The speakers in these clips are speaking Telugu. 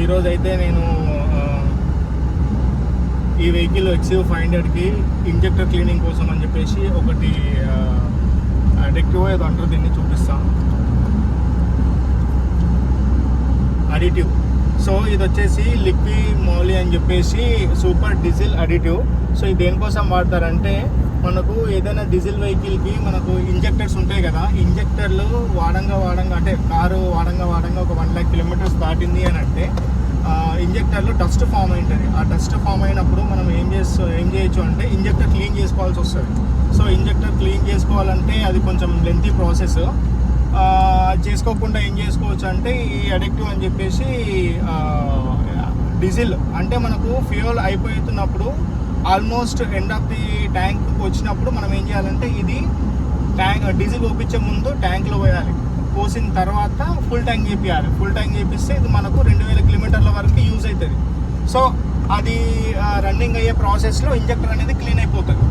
ఈరోజు అయితే నేను ఈ వెహికల్ XUV500కి ఇంజెక్టర్ క్లీనింగ్ కోసం అని చెప్పేసి ఒకటి అడిక్టివ్ ఏదో అంటారు, దీన్ని చూపిస్తాను. అడిటివ్. సో ఇది వచ్చేసి లిక్వి మోలీ అని చెప్పేసి సూపర్ డీజిల్ అడిటివ్. సో ఇది దేనికోసం వాడతారంటే, మనకు ఏదైనా డీజిల్ వెహికల్కి మనకు ఇంజెక్టర్స్ ఉంటాయి కదా, ఇంజెక్టర్లు వాడంగా అంటే కారు వాడంగా ఒక 1 lakh kilometers దాటింది అని అంటే ఇంజెక్టర్లో డస్ట్ ఫామ్ అయింటుంది. ఆ డస్ట్ ఫామ్ అయినప్పుడు మనం ఏం చేయొచ్చు అంటే ఇంజెక్టర్ క్లీన్ చేసుకోవాల్సి వస్తుంది. సో ఇంజెక్టర్ క్లీన్ చేసుకోవాలంటే అది కొంచెం లెంతీ ప్రాసెస్. చేసుకోకుండా ఏం చేసుకోవచ్చు అంటే ఈ అడిక్టివ్ అని చెప్పేసి డీజిల్ అంటే మనకు ఫ్యూయల్ అయిపోతున్నప్పుడు almost end of the tank వచ్చినప్పుడు మనం ఏం చేయాలంటే ఇది డీజిల్ పోపించే ముందు ట్యాంక్లో పోయాలి. పోసిన తర్వాత ఫుల్ ట్యాంక్ చేపియాలి. ఫుల్ ట్యాంక్ చేపిస్తే ఇది మనకు 2000 kilometers వరకు యూజ్ అవుతుంది. సో అది రన్నింగ్ అయ్యే ప్రాసెస్లో ఇంజెక్టర్ అనేది క్లీన్ అయిపోతుంది.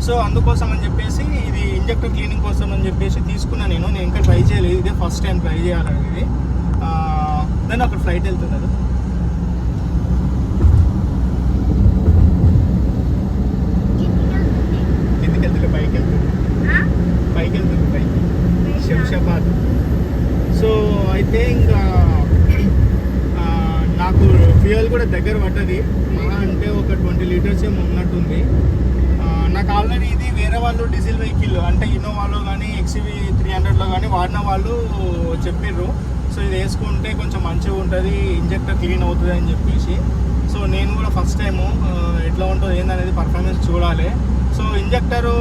సో అందుకోసం అని చెప్పేసి ఇది ఇంజెక్టర్ క్లీనింగ్ కోసం అని చెప్పేసి తీసుకున్నా. నేను ఇంకా ట్రై చేయలేదు, ఇదే ఫస్ట్ టైం ట్రై చేయాలనేది. దాన్ని అక్కడ ఫ్లైట్ వెళ్తున్నారు. శంషాబాద్. సో అయితే ఇంకా నాకు ఫ్యూయల్ కూడా దగ్గర పడ్డది. అంటే ఒక 20 liters ఏమో ఉన్నట్టుంది. నాకు ఆల్రెడీ ఇది వేరే వాళ్ళు డీజిల్ వెహికల్ అంటే ఇన్నోవాలో కానీ XUV300లో కానీ వాడిన వాళ్ళు చెప్పిర్రు. సో ఇది వేసుకుంటే కొంచెం మంచిగా ఉంటుంది, ఇంజెక్టర్ క్లీన్ అవుతుంది అని చెప్పేసి. సో నేను కూడా ఫస్ట్ టైము ఎట్లా ఉంటుందో ఏందనేది పర్ఫార్మెన్స్ చూడాలి. సో ఇంజెక్టరు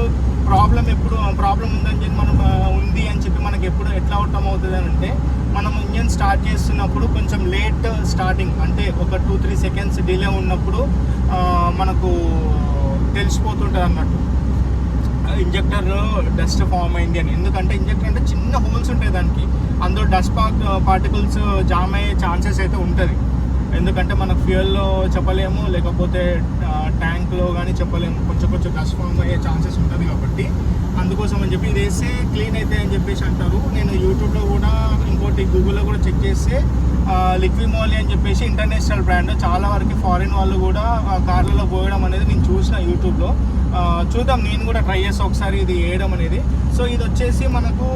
ప్రాబ్లం ఉందని చెప్పి మనం ఉంది అని చెప్పి మనకి ఎట్లా అర్థం అవుతుంది అని అంటే, మనం ఇంజన్ స్టార్ట్ చేస్తున్నప్పుడు కొంచెం లేట్ స్టార్టింగ్ అంటే ఒక 2-3 seconds డిలే ఉన్నప్పుడు మనకు తెలిసిపోతుంటుంది అన్నట్టు ఇంజెక్టర్ డస్ట్ ఫామ్ అయింది అని. ఎందుకంటే ఇంజెక్టర్ అంటే చిన్న హోల్స్ ఉంటాయి దానికి, అందులో డస్ట్ పార్టికల్స్ జామ్ అయ్యే ఛాన్సెస్ అయితే ఉంటుంది. ఎందుకంటే మనకు ఫ్యూయల్లో చెప్పలేము, లేకపోతే ట్యాంక్లో కానీ చెప్పలేము, కొంచెం డస్ట్ ఫామ్ అయ్యే ఛాన్సెస్ ఉంటుంది. కాబట్టి అందుకోసం అని చెప్పి ఇది వేస్తే క్లీన్ అయితే అని చెప్పేసి అంటారు. నేను యూట్యూబ్లో కూడా ఇంకోటి గూగుల్లో కూడా చెక్ చేస్తే లిక్వి మోలీ అని చెప్పేసి ఇంటర్నేషనల్ బ్రాండ్, చాలా వరకు ఫారిన్ వాళ్ళు కూడా కార్లలో పోయడం అనేది నేను చూసిన యూట్యూబ్లో. చూద్దాం, నేను కూడా ట్రై చేస్తా ఒకసారి ఇది వేయడం అనేది. సో ఇది వచ్చేసి మనకు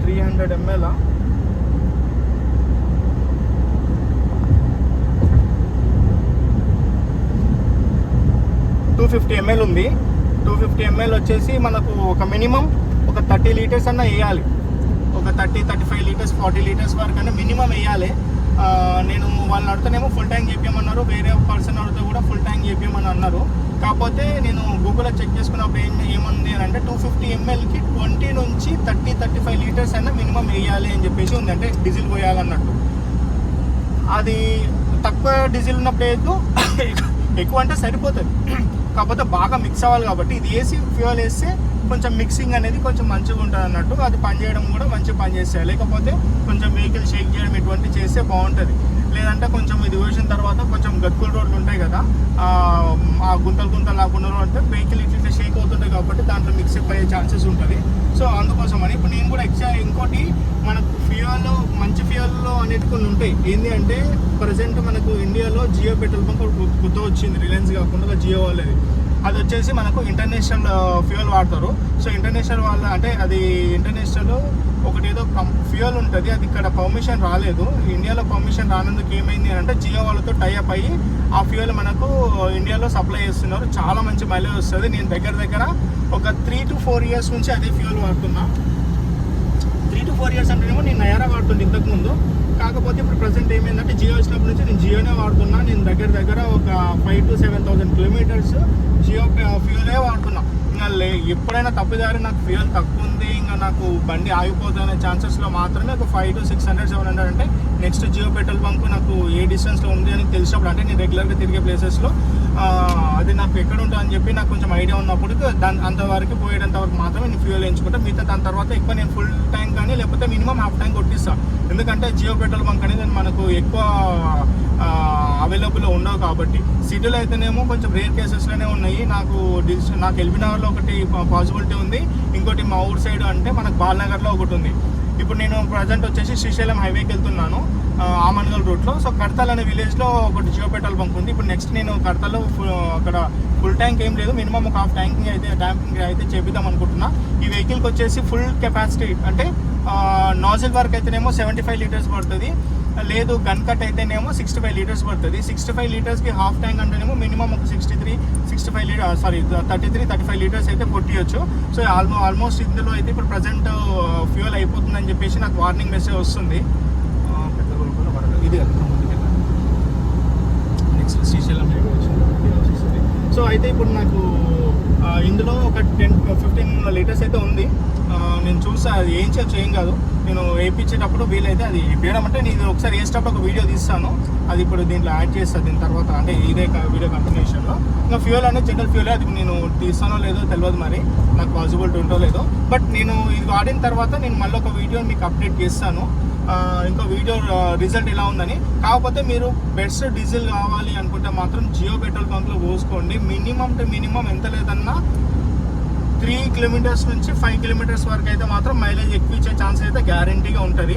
300 ml 250 ml ఉంది. 250 ml వచ్చేసి మనకు ఒక మినిమం ఒక 30 liters అన్న వేయాలి. ఒక 30-35 liters 40 liters వరకు అన్న మినిమం వేయాలి. నేను వాళ్ళని అడుగుతానేమో ఫుల్ ట్యాంక్ చేపించమన్నారు, వేరే పర్సన్ అడిగితే కూడా ఫుల్ ట్యాంక్ చేపించమని అన్నారు. కాకపోతే నేను గూగుల్లో చెక్ చేసుకున్నప్పుడు ఏముంది అని అంటే 250 mlకి 20 నుంచి 30-35 liters అయినా మినిమం వేయాలి అని చెప్పేసి ఉంది. అంటే డీజిల్ పోయాలన్నట్టు. అది తక్కువ డీజిల్ ఉన్నప్పుడు వేయద్దు, ఎక్కువ అంటే సరిపోతుంది. కాకపోతే బాగా మిక్స్ అవ్వాలి. కాబట్టి ఇది వేసి ఫ్యూయల్ వేస్తే కొంచెం మిక్సింగ్ అనేది కొంచెం మంచిగా ఉంటుంది అన్నట్టు. అది పనిచేయడం కూడా మంచిగా పనిచేస్తాయి. లేకపోతే కొంచెం వెహికల్ షేక్ చేయడం ఇటువంటి చేస్తే బాగుంటుంది. లేదంటే కొంచెం ఇది వేసిన తర్వాత కొంచెం గతుకుల రోడ్లు ఉంటాయి కదా, ఆ గుంతలు లాకుండా అంటే వెహికల్ ఇట్లా షేక్ అవుతుంటాయి. కాబట్టి దాంట్లో మిక్స్ అయ్యే ఛాన్సెస్ ఉంటుంది. సో అందుకోసం అని ఇప్పుడు నేను కూడా ఇంకోటి మనకు ఫ్యూయల్లో మంచి ఫ్యూయల్లో అనేవి కొన్ని ఉంటాయి. ఏంటి అంటే ప్రజెంట్ మనకు ఇండియాలో జియో పెట్రోల్ బంక్ కొత్త వచ్చింది, రిలయన్స్ కాకుండా జియో వాళ్ళది. అది వచ్చేసి మనకు ఇంటర్నేషనల్ ఫ్యూయల్ వాడతారు. సో ఇంటర్నేషనల్ వాళ్ళ అంటే అది ఇంటర్నేషనల్ ఒకటి ఏదో ఫ్యూయల్ ఉంటుంది, అది ఇక్కడ పర్మిషన్ రాలేదు. ఇండియాలో పర్మిషన్ రానందుకు ఏమైంది అంటే జియో వాళ్ళతో టైఅప్ అయ్యి ఆ ఫ్యూయల్ మనకు ఇండియాలో సప్లై చేస్తున్నారు. చాలా మంచి మైలేజ్ వస్తుంది. నేను దగ్గర ఒక 3 to 4 years నుంచి అదే ఫ్యూయల్ వాడుతున్నా. 3 to 4 years అంటేనేమో నేను నయారా వాడుతుండే ఇంతకుముందు. కాకపోతే ఇప్పుడు ప్రజెంట్ ఏమైందంటే జియో వచ్చినప్పటి నుంచి నేను జియోనే వాడుతున్నా. నేను దగ్గర ఒక 5,000 to 7,000 kilometers జియో ఫ్యూయలే వాడుతున్నా. ఇంకా ఎప్పుడైనా తప్పిదారి నాకు ఫ్యూయల్ తక్కువ ఉంది, ఇంకా నాకు బండి ఆగిపోతున్న ఛాన్సెస్లో మాత్రమే ఒక 500 to 600, 700 అంటే నెక్స్ట్ జియో పెట్రోల్ బంక్ నాకు ఏ డిస్టెన్స్లో ఉంది అని తెలిసినప్పుడు, అంటే నేను రెగ్యులర్గా తిరిగే ప్లేసెస్లో అది నాకు ఎక్కడ ఉంటుంది అని చెప్పి నాకు కొంచెం ఐడియా ఉన్నప్పుడు అంతవరకు పోయేంత వరకు మాత్రమే నేను ఫ్యూయల్ వేయించుకుంటా. మిగతా దాని తర్వాత ఎక్కువ నేను ఫుల్ ట్యాంక్ కానీ లేకపోతే మినిమం హాఫ్ ట్యాంక్ కొట్టిస్తాను. ఎందుకంటే జియో పెట్రోల్ బంక్ అనేది మనకు ఎక్కువ అవైలబుల్లో ఉండవు. కాబట్టి సిటీలో అయితేనేమో కొంచెం రేర్ కేసెస్లోనే ఉన్నాయి. నాకు ఎల్బీ నగర్లో ఒకటి పాసిబిలిటీ ఉంది, ఇంకోటి మా ఊరు సైడ్ అంటే మనకు బాలనగర్లో ఒకటి ఉంది. ఇప్పుడు నేను ప్రజెంట్ వచ్చేసి శ్రీశైలం హైవేకి వెళ్తున్నాను ఆమన్గల్ రూట్లో. సో కడతాల్ అనే విలేజ్లో ఒకటి జియో పెట్రోల్ బంక్ ఉంది. ఇప్పుడు నెక్స్ట్ నేను కడతాలో అక్కడ ఫుల్ ట్యాంక్ ఏం లేదు, మినిమం ఒక హాఫ్ ట్యాంకింగ్ అయితే చేపిద్దాం అనుకుంటున్నా. ఈ వెహికల్కి వచ్చేసి ఫుల్ కెపాసిటీ అంటే నాజిల్ వర్క్ అయితేనేమో 75 లీటర్స్ పడుతుంది, లేదు గన్ కట్ అయితేనేమో 65 లీటర్స్ పడుతుంది. 65 లీటర్స్కి హాఫ్ ట్యాంక్ అంటేనేమో మినిమం ఒక 35 లీటర్స్ అయితే కొట్టియచ్చు. సో ఆల్మోస్ట్ ఇందులో అయితే ఇప్పుడు ప్రజెంట్ ఫ్యూయల్ అయిపోతుందని చెప్పేసి నాకు వార్నింగ్ మెసేజ్ వస్తుంది. ఇది నెక్స్ట్ శ్రీశైలం వచ్చింది. సో అయితే ఇప్పుడు నాకు ఇందులో ఒక 10-15 లీటర్స్ అయితే ఉంది. నేను చూసా అది ఏం చేయొచ్చు, ఏం కాదు. నేను వేయించేటప్పుడు వీలైతే అది వేయడం అంటే నేను ఒకసారి వేసేటప్పుడు ఒక వీడియో తీస్తాను, అది ఇప్పుడు దీంట్లో యాడ్ చేస్తాను దీని తర్వాత, అంటే ఇదే వీడియో కంటిన్యూషన్లో. ఇంకా ఫ్యూయల్ అనేది జనరల్ ఫ్యూయల్, అది నేను తీస్తానో లేదో తెలియదు, మరి నాకు పాసిబిలిటీ ఉంటో లేదో. బట్ నేను ఇది వాడిన తర్వాత నేను మళ్ళీ ఒక వీడియో మీకు అప్డేట్ చేస్తాను, ఇంకో వీడియో రిజల్ట్ ఎలా ఉందని. కాకపోతే మీరు బెస్ట్ డీజిల్ కావాలి అనుకుంటే మాత్రం జియో పెట్రోల్ బంక్లో పోసుకోండి. మినిమం టు మినిమం ఎంత లేదన్నా 3 కిలోమీటర్స్ నుంచి 5 కిలోమీటర్స్ వరకు అయితే మాత్రం మైలేజ్ ఎక్కువ ఇచ్చే ఛాన్స్ అయితే గ్యారంటీగా ఉంటుంది.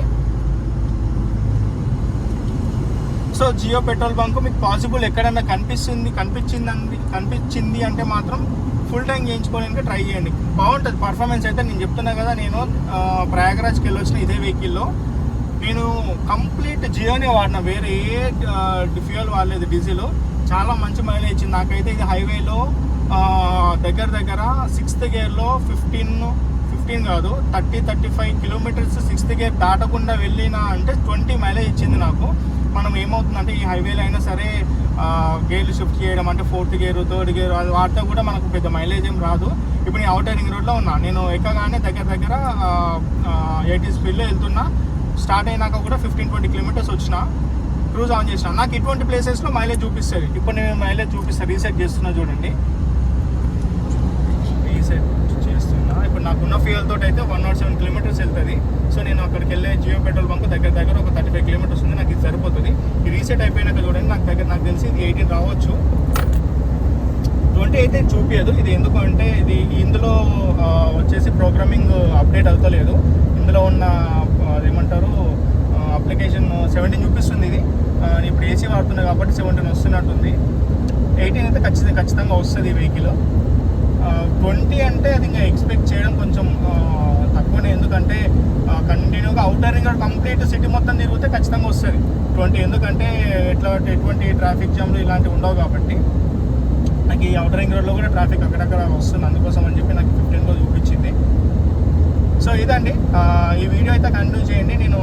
సో జియో పెట్రోల్ బంక్ మీకు పాసిబుల్ ఎక్కడన్నా కనిపించింది అంటే మాత్రం ఫుల్ ట్యాంక్ చేయించుకోవడానికి ట్రై చేయండి, బాగుంటుంది పర్ఫార్మెన్స్ అయితే. నేను చెప్తున్నా కదా, నేను ప్రయాగరాజ్కి వెళ్ళొచ్చిన ఇదే వెహికల్లో నేను కంప్లీట్ జియోనే వాడిన, వేరే ఏ ఫ్యూయల్ వాడలేదు. డీజిల్ చాలా మంచి మైలేజ్ ఇచ్చింది నాకైతే. ఇది హైవేలో దగ్గర 6th గేర్లో 15 కాదు 30-35 కిలోమీటర్స్ 6th గేర్ దాటకుండా వెళ్ళినా అంటే 20 మైలేజ్ ఇచ్చింది నాకు. మనం ఏమవుతుందంటే ఈ హైవేలో అయినా సరే గేర్లు షిఫ్ట్ చేయడం అంటే 4th గేర్ 3rd గేర్ అది వాడితే కూడా మనకు పెద్ద మైలేజ్ ఏం రాదు. ఇప్పుడు నేను అవుటర్ రింగ్ రోడ్లో ఉన్నా, నేను ఎక్కగానే దగ్గర 80 స్పీడ్లో వెళ్తున్నా. స్టార్ట్ అయినాక కూడా 15-20 కిలోమీటర్స్ వచ్చిన, క్రూజ్ ఆన్ చేసిన. నాకు ఇటువంటి ప్లేసెస్లో మైలేజ్ చూపిస్తుంది. ఇప్పుడు నేను మైలేజ్ చూపిస్తాను, రీసెట్ చేస్తున్నా చూడండి. రీసెట్ చేస్తున్నా. ఇప్పుడు నాకున్న ఫ్యూయల్ తోటి అయితే 107 కిలోమీటర్స్ వెళ్తుంది. సో నేను అక్కడికి వెళ్ళే జియో పెట్రోల్ బంక్ దగ్గర ఒక 35 కిలోమీటర్స్ ఉంది, నాకు ఇది సరిపోతుంది. ఈ రీసెట్ అయిపోయినాక చూడండి, నాకు తెలిసి ఇది 18 రావచ్చు, 20 అయితే చూపించదు. ఇది ఎందుకు అంటే ఇది ఇందులో వచ్చేసి ప్రోగ్రామింగ్ అప్డేట్ అవుతలేదు. ఇందులో ఉన్న ఏమంటారు అప్లికేషన్ 17 చూపిస్తుంది. ఇది ఇప్పుడు ఏసీ వాడుతున్నాయి కాబట్టి 17 వస్తున్నట్టుంది. 18 అయితే ఖచ్చితంగా వస్తుంది ఈ వెహికల్. 20 అంటే అది ఇంకా ఎక్స్పెక్ట్ చేయడం కొంచెం తక్కువనే, ఎందుకంటే కంటిన్యూగా outer ring road complete city మొత్తం తిరిగితే ఖచ్చితంగా వస్తుంది 20. ఎందుకంటే ఎటువంటి ట్రాఫిక్ జామ్లు ఇలాంటివి ఉండవు కాబట్టి. నాకు ఈ అవుటర్ రింగ్ రోడ్లో కూడా ట్రాఫిక్ అక్కడక్కడ వస్తుంది, అందుకోసం అని చెప్పి నాకు 15 చూపించింది. సో ఇదండి ఈ వీడియో అయితే కంటిన్యూ చేయండి. నేను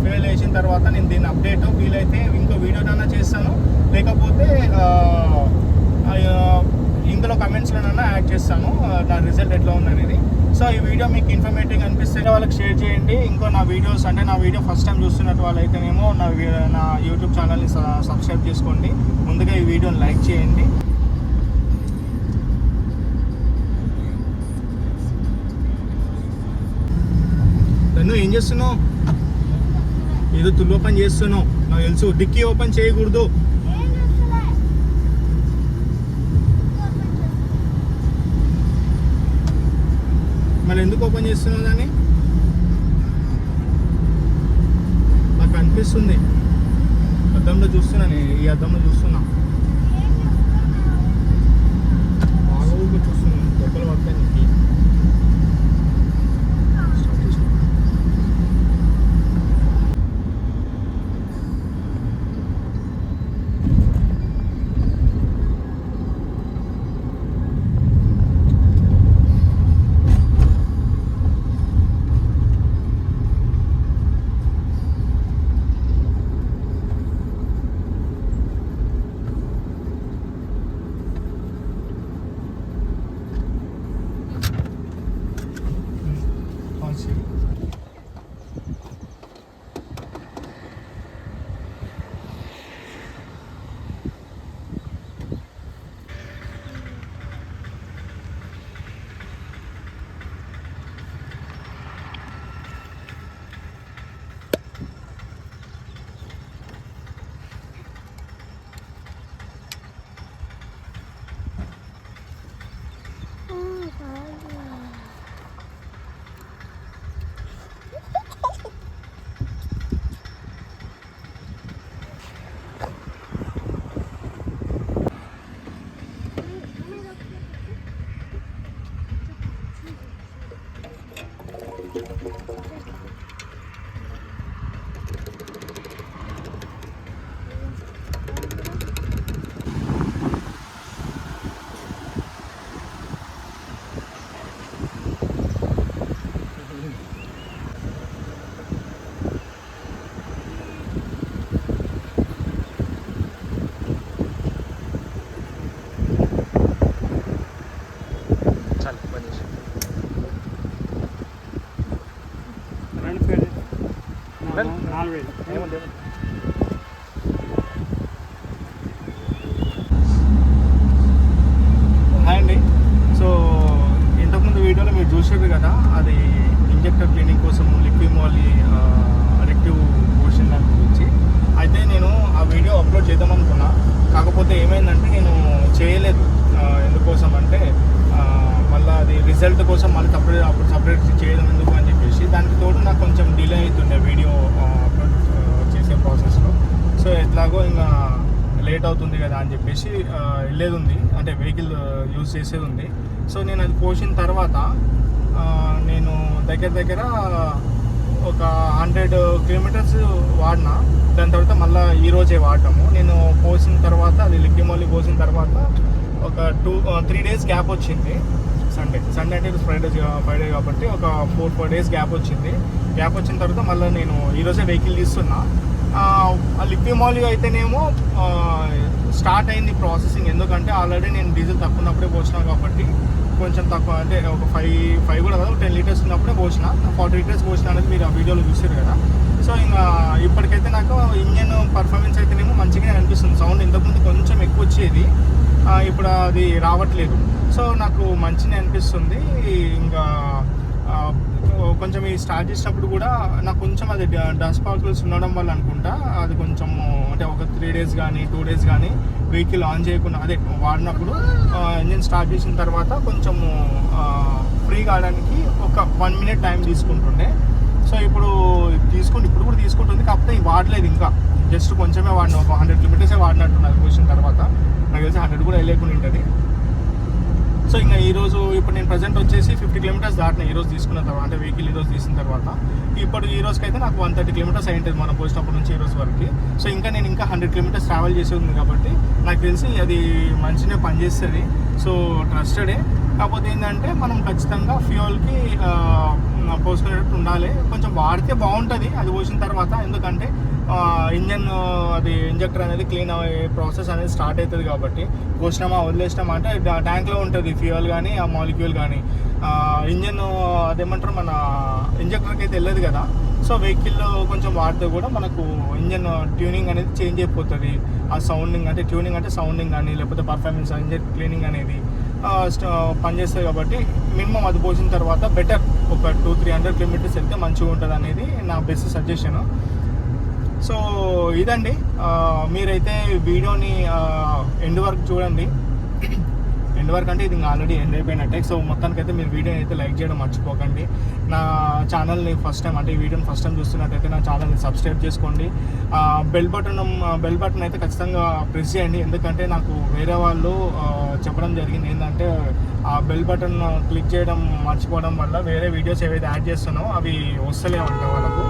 ఫెయిల్ వేసిన తర్వాత నేను దీన్ని అప్డేట్ వీలైతే ఇంకో వీడియోనైనా చేస్తాను, లేకపోతే ఇందులో కమెంట్స్లోనైనా యాడ్ చేస్తాను దాని రిజల్ట్ ఎట్లా ఉందనేది. సో ఈ వీడియో మీకు ఇన్ఫర్మేటివ్ అనిపిస్తే వాళ్ళకి షేర్ చేయండి. ఇంకో నా వీడియోస్ అంటే నా వీడియో ఫస్ట్ టైం చూస్తున్నట్టు వాళ్ళైతేనేమో నా యూట్యూబ్ ఛానల్ని సబ్స్క్రైబ్ చేసుకోండి. ముందుగా ఈ వీడియోని లైక్ చేయండి. నువ్వు ఏం చేస్తున్నావు? ఏదో తుల్లు ఓపెన్ చేస్తున్నావు నాకు తెలుసు. డిక్కీ ఓపెన్ చేయకూడదు. మళ్ళీ ఎందుకు ఓపెన్ చేస్తున్నావు దాన్ని? నాకు అనిపిస్తుంది, అద్దంలో చూస్తున్నా, నేను ఈ అద్దంలో చూస్తున్నా, బాగా చూస్తున్నాను. దెబ్బలు పడతాయి నీకు. చూసారు కదా, అది ఇంజెక్టర్ క్లీనింగ్ కోసం లిక్విమోలి అడిక్టివ్ పోషన్ దాని గురించి. అయితే నేను ఆ వీడియో అప్లోడ్ చేద్దాం అనుకున్నా, కాకపోతే ఏమైందంటే నేను చేయలేదు. ఎందుకోసం అంటే మళ్ళీ అది రిజల్ట్ కోసం మళ్ళీ సపరేట్ చేయడం ఎందుకు అని చెప్పేసి, దానికి తోడు నాకు కొంచెం డిలే అవుతుండే వీడియో అప్లోడ్ చేసే ప్రాసెస్లో. సో ఎట్లాగో ఇంకా లేట్ అవుతుంది కదా అని చెప్పేసి వెళ్ళేది ఉంది, అంటే వెహికల్ యూజ్ చేసేది ఉంది. సో నేను అది పోసిన తర్వాత నేను దగ్గర ఒక 100 కిలోమీటర్స్ వాడినా. దాని తర్వాత మళ్ళీ ఈరోజే వాడటము. నేను పోసిన తర్వాత అది లిక్విమోలి పోసిన తర్వాత ఒక 2-3 డేస్ గ్యాప్ వచ్చింది. సండే అంటే ఫ్రైడే కాబట్టి ఒక 4 డేస్ గ్యాప్ వచ్చింది. గ్యాప్ వచ్చిన తర్వాత మళ్ళీ నేను ఈరోజే వెహికల్ తీస్తున్నా. లిక్విమోలి అయితేనేమో స్టార్ట్ అయింది ప్రాసెసింగ్, ఎందుకంటే ఆల్రెడీ నేను డీజిల్ తక్కువ ఉన్నప్పుడే పోసినా కాబట్టి కొంచెం తక్కువ, అంటే ఒక 5 కూడా కాదు 10 లీటర్స్ ఉన్నప్పుడే పోసిన. 40 లీటర్స్ పోసిన అనేది మీరు ఆ వీడియోలో చూసారు కదా. సో ఇంకా ఇప్పటికైతే నాకు ఇంజన్ పర్ఫార్మెన్స్ అయితేనేమో మంచిగా అనిపిస్తుంది. సౌండ్ ఇంతకుముందు కొంచెం ఎక్కువ వచ్చేది, ఇప్పుడు అది రావట్లేదు. సో నాకు మంచిగా అనిపిస్తుంది. ఇంకా కొంచెం ఈ స్టార్ట్ చేసినప్పుడు కూడా నాకు కొంచెం అది డస్ట్ పార్టికల్స్ ఉండడం వల్ల అనుకుంటా అది కొంచెం, అంటే ఒక 3 డేస్ కానీ 2 డేస్ కానీ వెహికల్ ఆన్ చేయకుండా అదే వాడినప్పుడు ఇంజిన్ స్టార్ట్ చేసిన తర్వాత కొంచెం ఫ్రీ కావడానికి ఒక 1 మినిట్ టైం తీసుకుంటుండే. సో ఇప్పుడు కూడా తీసుకుంటుంది, కాకపోతే వాడలేదు ఇంకా, జస్ట్ కొంచెమే వాడిన, ఒక 100 కిలోమీటర్సే వాడినట్టున్నది పోసిన తర్వాత. నాకు తెలిసి 100 కూడా వెళ్ళలేకుండా ఉంటుంది. సో ఇంకా ఈరోజు ఇప్పుడు నేను ప్రజెంట్ వచ్చేసి 50 కిలోమీటర్స్ దాటిన ఈరోజు తీసుకున్న తర్వాత, అంటే వెహికల్ ఈరోజు తీసిన తర్వాత. ఇప్పుడు ఈ రోజుకైతే నాకు 130 కిలోమీటర్స్ అయింటుంది మనం పోసినప్పటి నుంచి ఈ రోజు వరకు. సో ఇంకా నేను 100 కిలోమీటర్స్ ట్రావెల్ చేసి ఉంది కాబట్టి నాకు తెలిసి అది మంచిగా పనిచేస్తుంది. సో ట్రస్టెడే. కాకపోతే ఏంటంటే మనం ఖచ్చితంగా ఫ్యూయల్కి పోసుకునేటట్టు ఉండాలి. కొంచెం వాడితే బాగుంటుంది అది పోసిన తర్వాత, ఎందుకంటే ఇంజన్ అది ఇంజెక్టర్ అనేది క్లీన్ అయ్యే ప్రాసెస్ అనేది స్టార్ట్ అవుతుంది కాబట్టి. పోసినామా వదిలేసినామా అంటే ట్యాంక్లో ఉంటుంది ఫ్యూయల్ కానీ ఆ మాలిక్యూల్ కానీ. ఇంజన్ అదేమంటారు మన ఇంజెక్టర్కి అయితే వెళ్ళదు కదా. సో వెహికల్ కొంచెం వాడితే కూడా మనకు ఇంజన్ ట్యూనింగ్ అనేది చేంజ్ అయిపోతుంది. ఆ సౌండింగ్ అంటే ట్యూనింగ్ అంటే సౌండింగ్ కానీ లేకపోతే పర్ఫార్మెన్స్ ఇంజన్ క్లీనింగ్ అనేది పనిచేస్తుంది కాబట్టి మినిమం అది పోసిన తర్వాత బెటర్ ఒక 200-300 కిలోమీటర్స్ వెళ్తే మంచిగా ఉంటుంది అనేది నా బెస్ట్ సజెషను. సో ఇదండి, మీరైతే వీడియోని ఎండ్ వరకు చూడండి. ఎండ్ వరకు అంటే ఇది ఆల్రెడీ ఎండ్ అయిపోయినట్టే. సో మొత్తానికైతే మీరు వీడియోని అయితే లైక్ చేయడం మర్చిపోకండి. నా ఛానల్ని ఫస్ట్ టైం, అంటే ఈ వీడియోని ఫస్ట్ టైం చూస్తున్నట్టయితే నా ఛానల్ని సబ్స్క్రైబ్ చేసుకోండి. బెల్ బటన్ అయితే ఖచ్చితంగా ప్రెస్ చేయండి, ఎందుకంటే నాకు వేరే వాళ్ళు చెప్పడం జరిగింది ఏంటంటే ఆ బెల్ బటన్ క్లిక్ చేయడం మర్చిపోవడం వల్ల వేరే వీడియోస్ ఏవైతే యాడ్ చేస్తానో అవి వస్తలేమంట వాళ్ళకు.